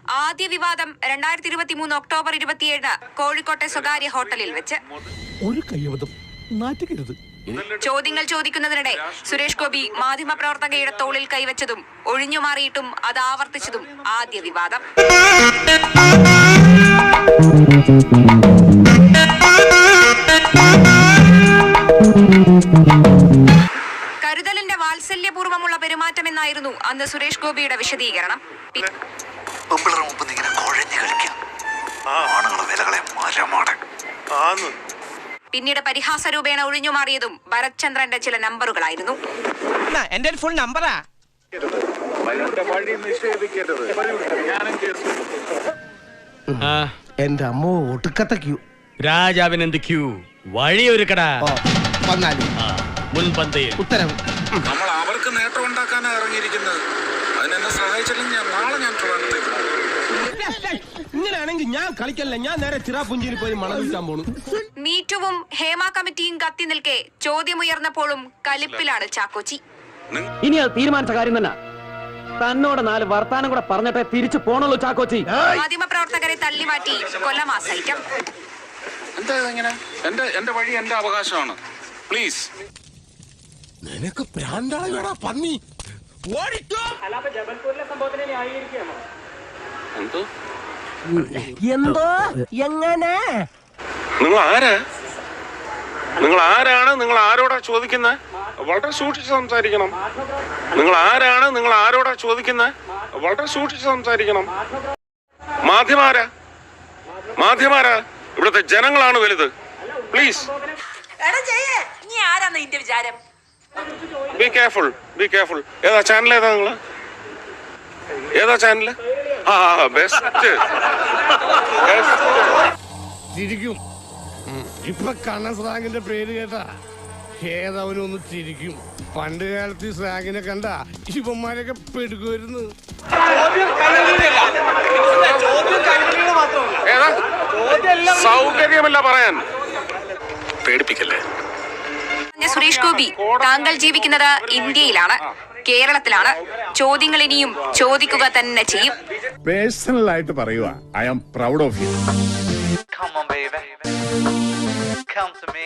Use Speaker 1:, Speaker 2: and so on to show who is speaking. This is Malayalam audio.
Speaker 1: ആദ്യ വിവാദം 2023 ഒക്ടോബർ 27 കോഴിക്കോട്ടെ സ്വകാര്യ ഹോട്ടലിൽ വെച്ച്. ചോദ്യങ്ങൾ ചോദിക്കുന്നതിനിടെ സുരേഷ് ഗോപി മാധ്യമപ്രവർത്തകയുടെ തോളിൽ കൈവച്ചതും ഒഴിഞ്ഞുമാറിയിട്ടും അത് ആവർത്തിച്ചതും ആദ്യ വിവാദം. കരുതലിന്റെ വാത്സല്യപൂർവ്വമുള്ള പെരുമാറ്റമെന്നായിരുന്നു അന്ന് സുരേഷ് ഗോപിയുടെ വിശദീകരണം. പിന്നീട് പരിഹാസരൂപേണ ഒഴിഞ്ഞുമാറിയതും ഭരത് ചന്ദ്രന്റെ ചില നമ്പറുകളായിരുന്നു.
Speaker 2: എന്റെ അമ്മ ഒട്ടുക്കത്ത ക്യൂ.
Speaker 3: രാജാവിനെന്ത് ക്യൂ? വഴിയൊരുക്കടാ. മുൻപന്തിയിൽ
Speaker 2: ഉത്തരവ്.
Speaker 4: നമ്മൾ അവർക്ക് നേട്ടം ഉണ്ടാക്കാനാണ് ഇറങ്ങിയിരിക്കുന്നത്. അതിനെന്നെ സഹായിച്ചില്ലെങ്കിൽ നാളെ ഞാൻ
Speaker 2: ഇങ്ങനെയാണെങ്കിൽ ഞാൻ കളിക്കല്ല, ഞാൻ നേരെ ചിറാപുഞ്ചിയിൽ പോയി മണം വിൽക്കാൻ പോണു.
Speaker 1: മീറ്റുവും ഹേമ കമ്മിറ്റിയും കത്തി നിൽക്കെ ചോദ്യമുയർന്നപ്പോഴും കലിപ്പിലാണ് ചാക്കോച്ചി.
Speaker 5: ഇനി അത് തീരുമാനിച്ച കാര്യം തന്നെ. തന്നോട് 4 വർത്താനം കൂടെ പറഞ്ഞിട്ടേ തിരിച്ചു പോണല്ലോ ചാക്കോച്ചി.
Speaker 1: മാധ്യമപ്രവർത്തകരെ തള്ളിമാറ്റി കൊല്ലമാസൈറ്റം.
Speaker 4: എന്താ ഇങ്ങനെ? എന്റെ വഴി എന്റെ അവകാശമാണ്. പ്ലീസ്.
Speaker 2: നിനക്ക് പ്രാന്താളാ പന്നി.
Speaker 4: എന്തോ
Speaker 2: എങ്ങനെ?
Speaker 4: നിങ്ങൾ ആരാണ്? നിങ്ങൾ ആരോടാ ചോദിക്കുന്നത്? വളരെ സൂക്ഷിച്ച് സംസാരിക്കണം. നിങ്ങൾ ആരാണ്? നിങ്ങൾ ആരോടാ ചോദിക്കുന്നത്? വളരെ സൂക്ഷിച്ച് സംസാരിക്കണം. മാധ്യമാരാ ഇവിടുത്തെ ജനങ്ങളാണ് വലുത്. Please be careful. ഏതാ ചാനൽ? ഏതാ ചാനല്? ബെസ്റ്റ്.
Speaker 2: ചിരിക്കും. ഇപ്പൊ കണ്ണ സ്ലാങ്ങിന്റെ പേര് കേട്ടാ ഏതവനും ഒന്ന് ചിരിക്കും. പണ്ട് കാലത്ത് ഈ സ്ലാങ്ങിനെ കണ്ട ഇവന്മാരൊക്കെ പെടുക്കുമായിരുന്നു.
Speaker 4: സൗകര്യമല്ല പറയാൻ. പേടിപ്പിക്കല്ലേ.
Speaker 1: സുരേഷ് ഗോപി, താങ്കൾ ജീവിക്കുന്നത് ഇന്ത്യയിലാണ്, കേരളത്തിലാണ്. ചോദ്യങ്ങൾ ഇനിയും ചോദിക്കുക തന്നെ ചെയ്യും.
Speaker 6: പേഴ്സണൽ ആയിട്ട് പറയുക, I am proud of you.
Speaker 7: Come on, baby. Come to me.